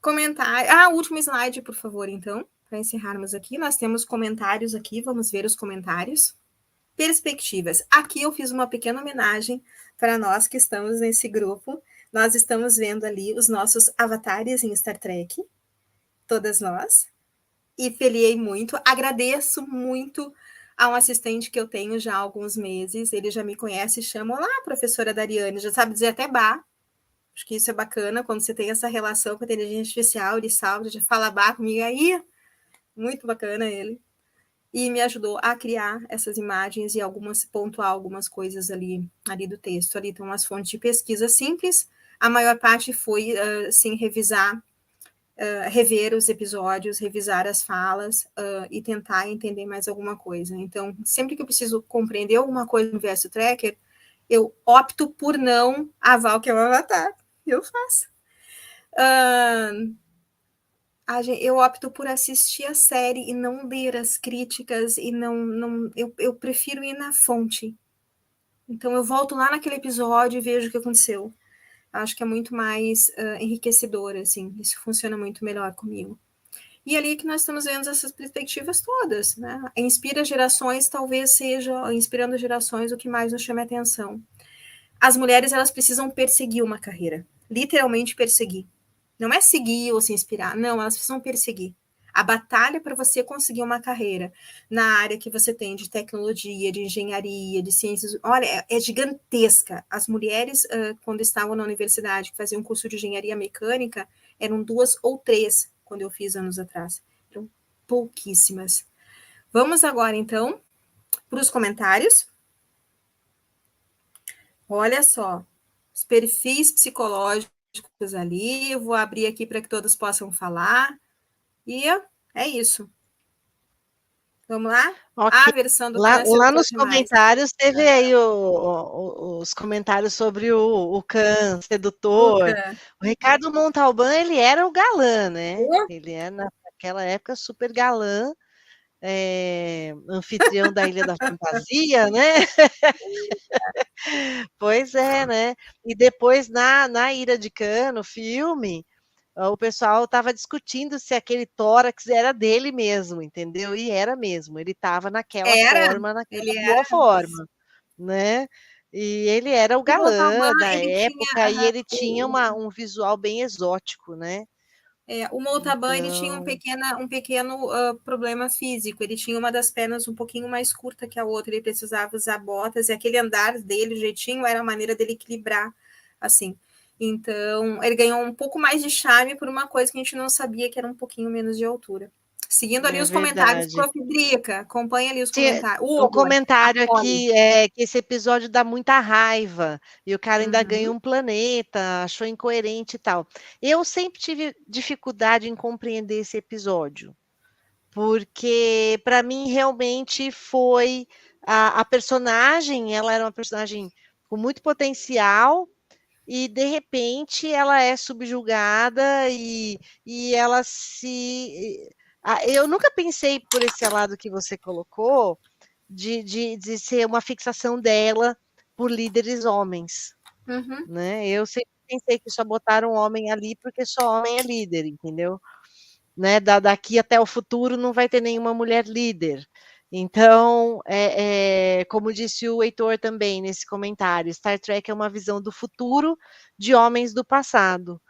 Comentário. Último slide, por favor, então, para encerrarmos aqui. Nós temos comentários aqui, vamos ver os comentários. Perspectivas. Aqui eu fiz uma pequena homenagem para nós que estamos nesse grupo. Nós estamos vendo ali os nossos avatares em Star Trek, todas nós, e feliei muito. Agradeço muito a um assistente que eu tenho já há alguns meses. Ele já me conhece e chama: olá, professora Dariane, já sabe dizer até bah. Acho que isso é bacana, quando você tem essa relação com a inteligência artificial, ele salva, já fala bah comigo aí. Muito bacana ele. E me ajudou a criar essas imagens e pontuar algumas coisas ali do texto. Ali estão as fontes de pesquisa simples. A maior parte foi, sim, rever os episódios, revisar as falas e tentar entender mais alguma coisa. Então, sempre que eu preciso compreender alguma coisa no universo Tracker, eu opto por não a Val, que é o avatar. Eu faço. Eu opto por assistir a série e não ler as críticas e eu prefiro ir na fonte. Então eu volto lá naquele episódio e vejo o que aconteceu. Acho que é muito mais enriquecedor, assim. Isso funciona muito melhor comigo. E ali que nós estamos vendo essas perspectivas todas, né? Inspira gerações, talvez seja, inspirando gerações, o que mais nos chama a atenção. As mulheres, elas precisam perseguir uma carreira. Literalmente perseguir. Não é seguir ou se inspirar, não, elas precisam perseguir. A batalha para você conseguir uma carreira na área que você tem de tecnologia, de engenharia, de ciências, olha, é gigantesca. As mulheres, quando estavam na universidade, que faziam um curso de engenharia mecânica, eram 2 ou 3, quando eu fiz anos atrás. Eram pouquíssimas. Vamos agora, então, para os comentários. Olha só, os perfis psicológicos ali, eu vou abrir aqui para que todos possam falar, e é isso. Vamos lá? Okay. A versão do lá nos comentários teve aí os comentários sobre o Khan, sedutor. O Ricardo Montalbán, ele era o galã, né? Ele era, naquela época, super galã, anfitrião da Ilha da Fantasia, né? Pois é, né? E depois, na Ira de Khan, no filme, o pessoal estava discutindo se aquele tórax era dele mesmo, entendeu? E era mesmo, ele estava naquela forma, naquela boa forma, né? E ele era o galã da época e ele tinha um visual bem exótico, né? O Montalbán, ele tinha um pequeno problema físico, ele tinha uma das pernas um pouquinho mais curta que a outra, ele precisava usar botas, e aquele andar dele, o jeitinho, era a maneira dele equilibrar, assim. Então, ele ganhou um pouco mais de charme por uma coisa que a gente não sabia, que era um pouquinho menos de altura. Seguindo ali os comentários, Prof. Drica, acompanha ali os comentários. O comentário aqui é que esse episódio dá muita raiva, e o cara ainda ganha um planeta, achou incoerente e tal. Eu sempre tive dificuldade em compreender esse episódio, porque para mim realmente foi a personagem, ela era uma personagem com muito potencial, e de repente ela é subjugada e ela se... Eu nunca pensei por esse lado que você colocou, de ser uma fixação dela por líderes homens. Né? Eu sempre pensei que só botaram homem ali porque só homem é líder, entendeu? Né? Daqui até o futuro não vai ter nenhuma mulher líder. Então, como disse o Heitor também nesse comentário, Star Trek é uma visão do futuro de homens do passado.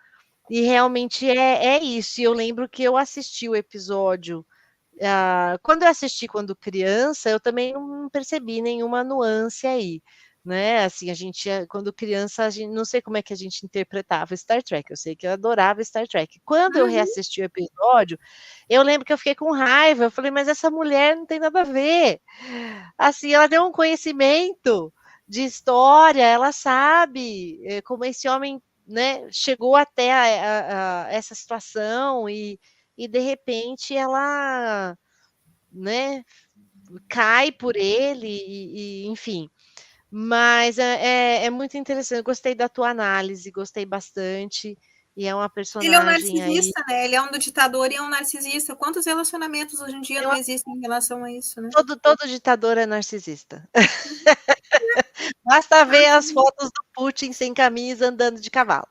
E realmente é isso. E eu lembro que eu assisti o episódio. Quando eu assisti quando criança, eu também não percebi nenhuma nuance aí. Né? Assim, quando criança, não sei como é que a gente interpretava Star Trek, eu sei que eu adorava Star Trek. Quando eu reassisti o episódio, eu lembro que eu fiquei com raiva, eu falei, mas essa mulher não tem nada a ver. Assim, ela tem um conhecimento de história, ela sabe como esse homem, né, chegou até essa situação e de repente ela, né, cai por ele e enfim. Mas é muito interessante, eu gostei da tua análise, gostei bastante, e é uma personagem. Ele é um narcisista, aí... né? Ele é um ditador e é um narcisista. Quantos relacionamentos hoje em dia não existem em relação a isso, né? Todo ditador é narcisista. Basta ver as fotos do Putin sem camisa andando de cavalo,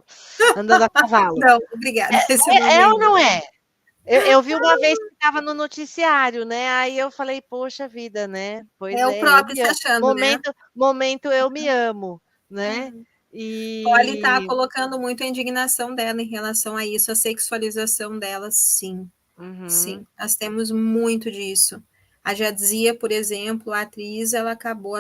andando a cavalo. Não, obrigada. É ou não é? Eu vi uma vez que estava no noticiário, né? Aí eu falei, poxa vida, né? Pois É o é, eu próprio me se amo. achando, né? Momento eu me amo, né? Polly está E colocando muito a indignação dela em relação a isso, a sexualização dela, sim. Sim, nós temos muito disso. A Jadzia, por exemplo, a atriz, a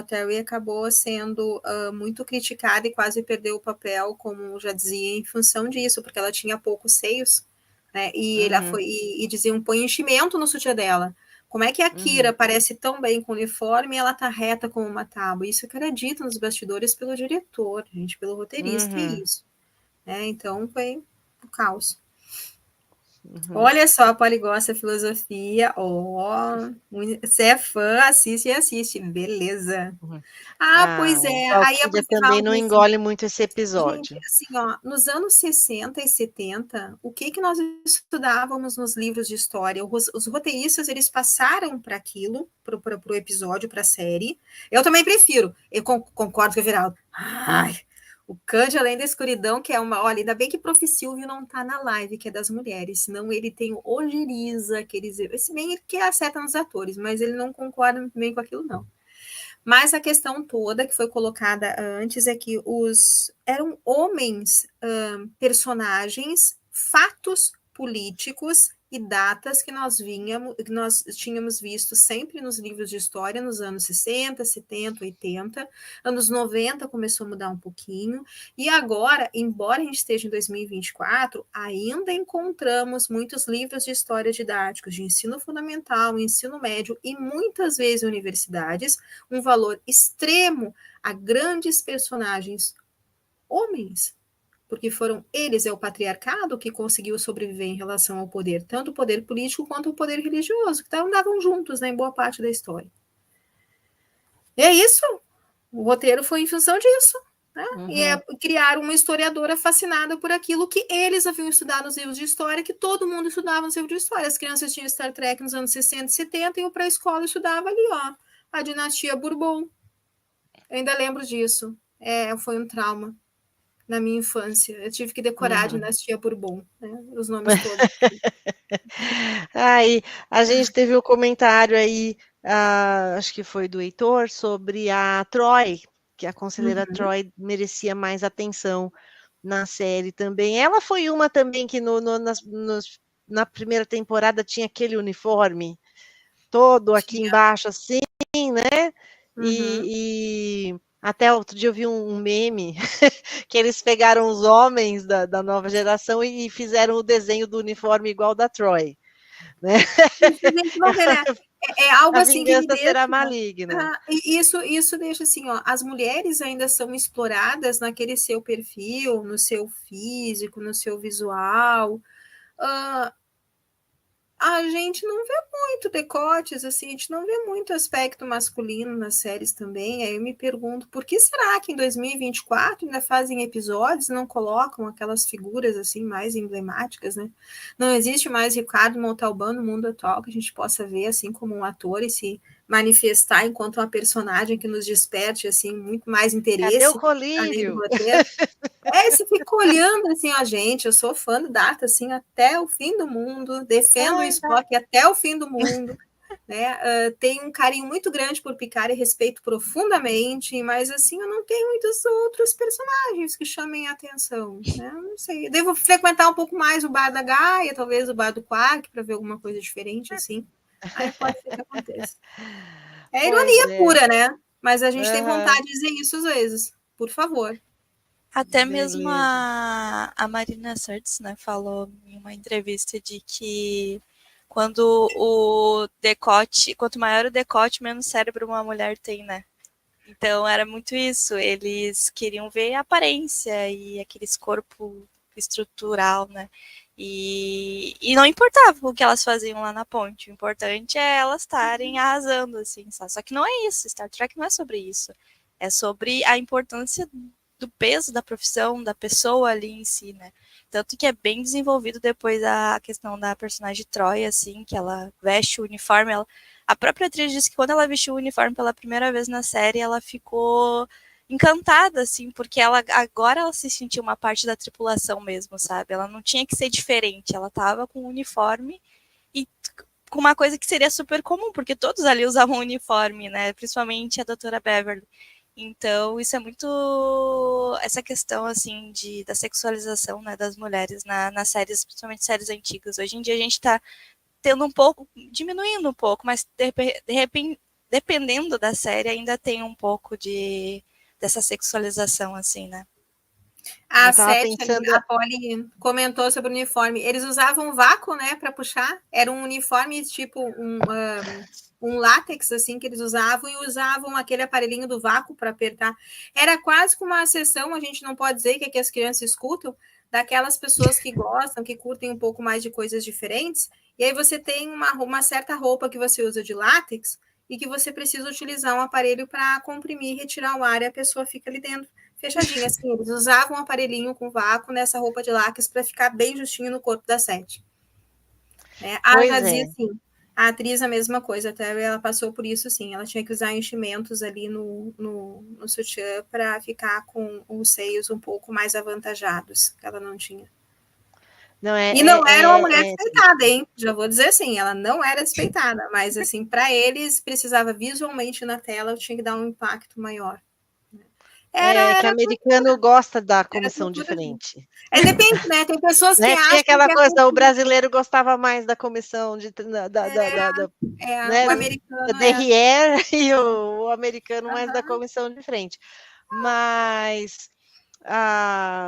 Terry acabou sendo muito criticada e quase perdeu o papel como Jadzia em função disso, porque ela tinha poucos seios, né? E diziam, põe enchimento no sutiã dela. Como é que a Kira parece tão bem com o uniforme e ela tá reta como uma tábua? Isso que era dito nos bastidores pelo diretor, gente, pelo roteirista, e isso. Né? Então, foi o caos. Olha só, a Poli gosta da filosofia. Você é fã, assiste e assiste. Beleza. Pois o é. Aí a Valkyria também não assim, engole muito esse gente, episódio. assim, ó, nos anos 60 e 70, o que nós estudávamos nos livros de história? Os roteiristas, eles passaram para aquilo, para o episódio, para a série. Eu também prefiro. Eu concordo com o Everaldo. O Cândido Além da Escuridão, que é uma... Olha, ainda bem que o Prof. Silvio não está na live, que é das mulheres, senão ele tem o Ojeriza, aqueles... Esse bem ele que acerta nos atores, mas ele não concorda bem com aquilo, não. Mas a questão toda que foi colocada antes é que eram homens, personagens, fatos políticos e datas que nós tínhamos visto sempre nos livros de história nos anos 60, 70, 80, anos 90 começou a mudar um pouquinho, e agora, embora a gente esteja em 2024, ainda encontramos muitos livros de história didáticos de ensino fundamental, ensino médio e muitas vezes universidades, um valor extremo a grandes personagens homens, porque foram eles, é o patriarcado que conseguiu sobreviver em relação ao poder, tanto o poder político quanto o poder religioso, que andavam juntos, né, em boa parte da história. E é isso, o roteiro foi em função disso, né? E criaram uma historiadora fascinada por aquilo que eles haviam estudado nos livros de história, que todo mundo estudava nos livros de história. As crianças tinham Star Trek nos anos 60 e 70, e eu para a escola estudava ali, ó, a dinastia Bourbon. Eu ainda lembro disso. Foi um trauma na minha infância. Eu tive que decorar a dinastia Bourbon, né? Os nomes todos. Aí, a gente teve um comentário aí, acho que foi do Heitor, sobre a Troy, que a conselheira Troy merecia mais atenção na série também. Ela foi uma também que na primeira temporada tinha aquele uniforme todo aqui embaixo, assim, né? E até outro dia eu vi um meme que eles pegaram os homens da nova geração e fizeram o desenho do uniforme igual da Troy. Né? É algo a assim que me deixa, será maligna. Isso deixa assim, ó, as mulheres ainda são exploradas naquele seu perfil, no seu físico, no seu visual. A gente não vê muito decotes, assim, a gente não vê muito aspecto masculino nas séries também. Aí eu me pergunto, por que será que em 2024 ainda fazem episódios e não colocam aquelas figuras assim mais emblemáticas, né? Não existe mais Ricardo Montalbán no mundo atual que a gente possa ver assim como um ator e se manifestar enquanto uma personagem que nos desperte assim muito mais interesse. Cadê o colírio? Você fica olhando assim, ó, gente, eu sou fã do Data, assim, até o fim do mundo, defendo o Spock até o fim do mundo, né? Tenho um carinho muito grande por Picard e respeito profundamente, mas assim, eu não tenho muitos outros personagens que chamem a atenção, né? Não sei, eu devo frequentar um pouco mais o bar da Gaia, talvez o bar do Quark, para ver alguma coisa diferente, assim. Aí pode ser que aconteça. É ironia pura, né? Mas a gente tem vontade de dizer isso às vezes. Por favor. Até mesmo a Marina Sirtis, né, falou em uma entrevista de que quando o decote, quanto maior o decote, menos cérebro uma mulher tem, né? Então era muito isso, eles queriam ver a aparência e aqueles corpo estrutural, né? E não importava o que elas faziam lá na ponte, o importante é elas estarem arrasando, assim, só que não é isso, Star Trek não é sobre isso, é sobre a importância do peso da profissão, da pessoa ali em si, né? Tanto que é bem desenvolvido depois a questão da personagem Troy, assim, que ela veste o uniforme. A própria atriz disse que quando ela vestiu o uniforme pela primeira vez na série, ela ficou encantada, assim, porque agora ela se sentia uma parte da tripulação mesmo, sabe? Ela não tinha que ser diferente, ela tava com um uniforme e com uma coisa que seria super comum, porque todos ali usavam uniforme, né? Principalmente a doutora Beverly. Então, isso é muito essa questão, assim, da sexualização, né, das mulheres nas séries, principalmente séries antigas. Hoje em dia a gente está tendo um pouco, diminuindo um pouco, mas de repente, dependendo da série, ainda tem um pouco dessa sexualização, assim, né? A Eu tava 7, pensando. a Polly comentou sobre o uniforme. Eles usavam vácuo, né, para puxar. Era um uniforme tipo um látex, assim, que eles usavam, e usavam aquele aparelhinho do vácuo para apertar. Era quase como uma sessão, a gente não pode dizer que é que as crianças escutam, daquelas pessoas que gostam, que curtem um pouco mais de coisas diferentes. E aí você tem uma certa roupa que você usa de látex e que você precisa utilizar um aparelho para comprimir, retirar o ar, e a pessoa fica ali dentro fechadinha, assim, eles usavam um aparelhinho com vácuo nessa roupa de látex para ficar bem justinho no corpo da Sete. Né? A Jazia, sim, a atriz a mesma coisa, até ela passou por isso, sim, ela tinha que usar enchimentos ali no sutiã para ficar com os seios um pouco mais avantajados, que ela não tinha. Não, e não era uma mulher respeitada, hein? Já vou dizer assim, ela não era respeitada, mas assim, para eles precisava visualmente na tela, eu tinha que dar um impacto maior. Que americano gosta da comissão diferente. Depende, né? Tem pessoas que acham. Tinha aquela coisa, o brasileiro gostava mais da comissão o americano da derrière e o americano mais da comissão de frente. Mas,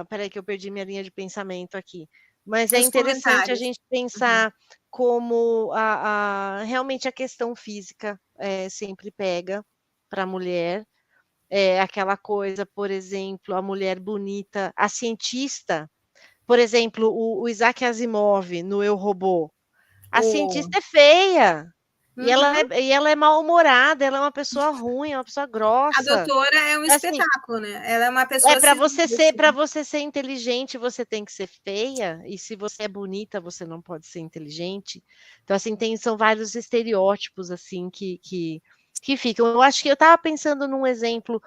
peraí que eu perdi minha linha de pensamento aqui. Mas é interessante a gente pensar como realmente a questão física sempre pega para a mulher. Aquela coisa, por exemplo, a mulher bonita, a cientista, por exemplo, o Isaac Asimov no Eu, Robô. A cientista é feia. E ela é mal-humorada, ela é uma pessoa ruim, é uma pessoa grossa. A doutora é um espetáculo, né? Ela é uma pessoa. Para você ser inteligente, você tem que ser feia, e se você é bonita, você não pode ser inteligente. Então, assim, são vários estereótipos assim que ficam. Eu acho que eu estava pensando num exemplo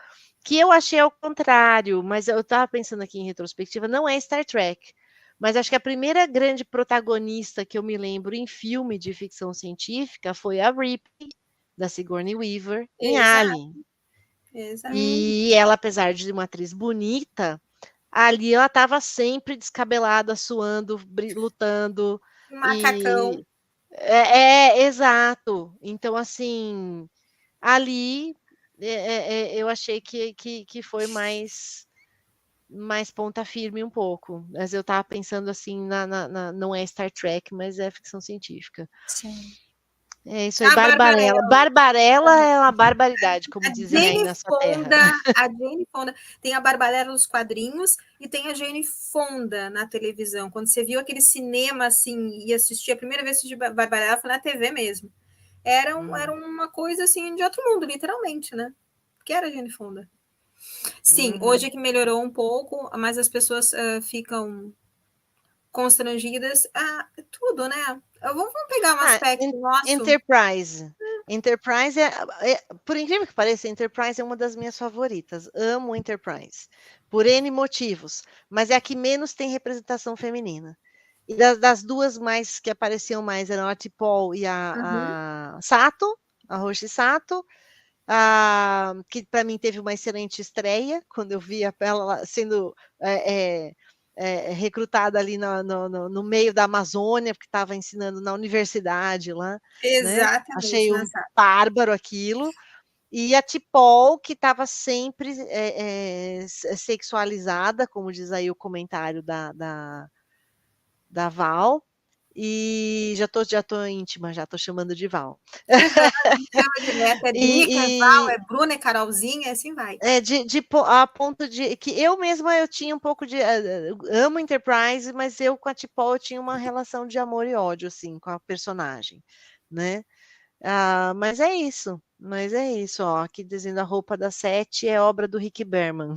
que eu achei ao contrário, mas eu estava pensando aqui em retrospectiva, não é Star Trek. Mas acho que a primeira grande protagonista que eu me lembro em filme de ficção científica foi a Ripley, da Sigourney Weaver, em Alien. Exato. E ela, apesar de uma atriz bonita, ali ela estava sempre descabelada, suando, lutando. Macacão. Exato. Então, assim, ali eu achei que foi mais ponta firme um pouco. Mas eu estava pensando assim, não é Star Trek, mas é ficção científica. Sim. É isso aí, Barbarella. Barbarella é uma barbaridade, como dizem aí na sua terra. A Jane Fonda. Tem a Barbarella nos quadrinhos e tem a Jane Fonda na televisão. Quando você viu aquele cinema, assim, e assistia, a primeira vez que assisti Barbarella foi na TV mesmo. Era uma coisa, assim, de outro mundo, literalmente, né? Que era a Jane Fonda. Sim, hoje é que melhorou um pouco, mas as pessoas ficam constrangidas a tudo, né? Vamos pegar um aspecto nosso. Enterprise. Enterprise por incrível que pareça, Enterprise é uma das minhas favoritas. Amo Enterprise. Por N motivos. Mas é a que menos tem representação feminina. E das duas mais que apareciam mais eram a T'Pol e a Sato, a Roshi Sato. Que para mim teve uma excelente estreia, quando eu vi ela sendo recrutada ali no meio da Amazônia, porque estava ensinando na universidade lá. Exatamente. Né? Achei bárbaro aquilo. E a T'Pol, que estava sempre sexualizada, como diz aí o comentário da Val. E já tô íntima, já tô chamando de Val. É Drica, é Val, é Bruna, é Carolzinha, assim vai. A ponto de que eu mesma eu tinha um pouco de amo Enterprise, mas eu com a T'Pol eu tinha uma relação de amor e ódio assim com a personagem, né? Mas é isso, ó, aqui dizendo a roupa da Sete é obra do Rick Berman.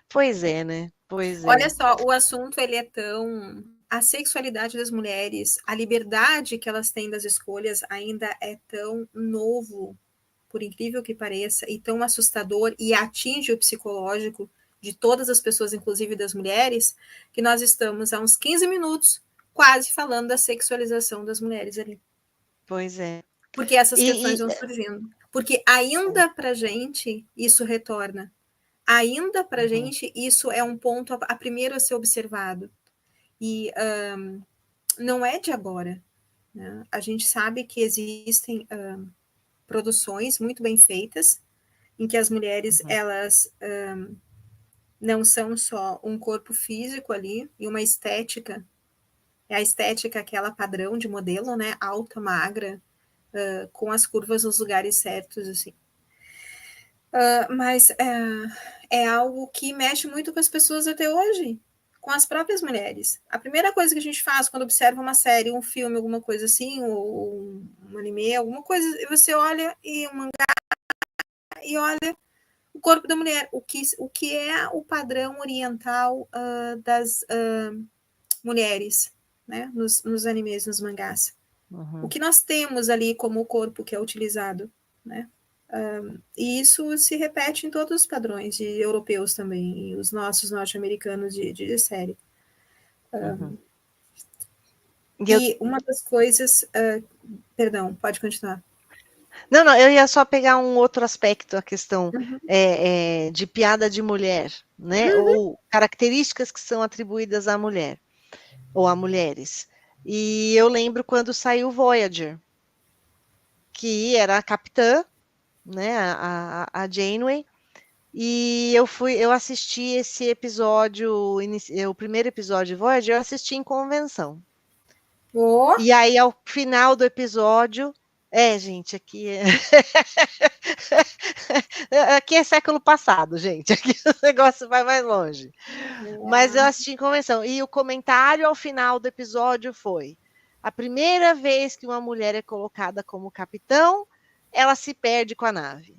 Pois é, né? Pois é. Olha só, o assunto ele é tão a sexualidade das mulheres, a liberdade que elas têm das escolhas ainda é tão novo por incrível que pareça, e tão assustador, e atinge o psicológico de todas as pessoas, inclusive das mulheres, que nós estamos há uns 15 minutos quase falando da sexualização das mulheres ali. Pois é. Porque essas questões vão surgindo. Porque ainda para gente isso retorna. Ainda para gente isso é um ponto a primeiro a ser observado. E não é de agora. Né? A gente sabe que existem produções muito bem feitas em que as mulheres elas não são só um corpo físico ali e uma estética, é a estética aquela padrão de modelo, né, alta, magra, com as curvas nos lugares certos, assim. Mas é algo que mexe muito com as pessoas até hoje, com as próprias mulheres. A primeira coisa que a gente faz quando observa uma série, um filme, alguma coisa assim, ou um anime, alguma coisa, você olha e um mangá e olha o corpo da mulher, o que é o padrão oriental das mulheres, né, nos animes, nos mangás. O que nós temos ali como o corpo que é utilizado, né? E isso se repete em todos os padrões de europeus também, e os nossos norte-americanos de série. E uma das coisas... perdão, pode continuar. Não, eu ia só pegar um outro aspecto, a questão de piada de mulher, né? Ou características que são atribuídas à mulher, ou a mulheres. E eu lembro quando saiu Voyager, que era a capitã, né, a Janeway, e eu assisti esse episódio, o primeiro episódio de Voyager, eu assisti em convenção. E aí, ao final do episódio, gente, aqui aqui é século passado, gente, aqui o negócio vai mais longe. Mas eu assisti em convenção, e o comentário ao final do episódio foi: a primeira vez que uma mulher é colocada como capitão, ela se perde com a nave.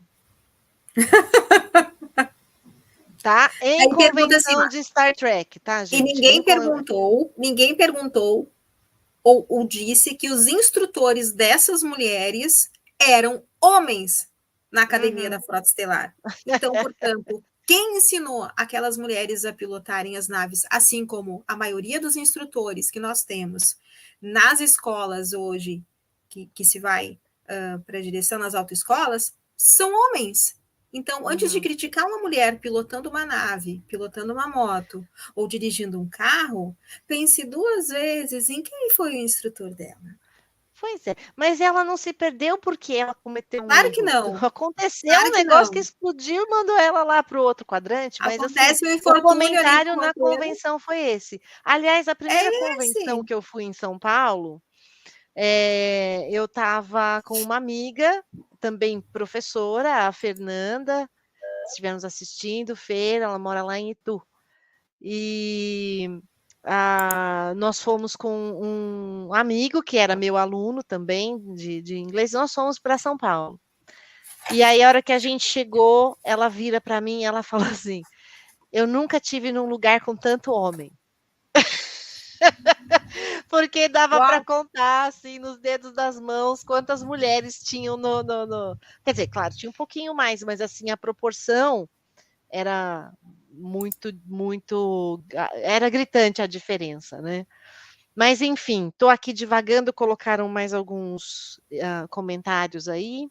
Tá? Em convenção assim, de Star Trek, tá, gente? E ninguém perguntou ou disse que os instrutores dessas mulheres eram homens na academia da Frota Estelar. Então, portanto, quem ensinou aquelas mulheres a pilotarem as naves, assim como a maioria dos instrutores que nós temos nas escolas hoje, que se vai para a direção nas autoescolas, são homens. Então, antes de criticar uma mulher pilotando uma nave, pilotando uma moto ou dirigindo um carro, pense 2 vezes em quem foi o instrutor dela. Pois é, mas ela não se perdeu porque ela cometeu Claro que não. Aconteceu um negócio que explodiu e mandou ela lá para o outro quadrante, mas acontece assim, o comentário na convenção foi esse. Aliás, a primeira convenção que eu fui em São Paulo, eu estava com uma amiga, também professora, a Fernanda, estivemos assistindo, Feira, ela mora lá em Itu. E nós fomos com um amigo que era meu aluno também de inglês, nós fomos para São Paulo. E aí, a hora que a gente chegou, ela vira para mim e ela falou assim: eu nunca tive num lugar com tanto homem. Porque dava para contar, assim, nos dedos das mãos, quantas mulheres tinham no... Quer dizer, claro, tinha um pouquinho mais, mas assim, a proporção era muito... Era gritante a diferença, né? Mas, enfim, estou aqui divagando, colocaram mais alguns comentários aí.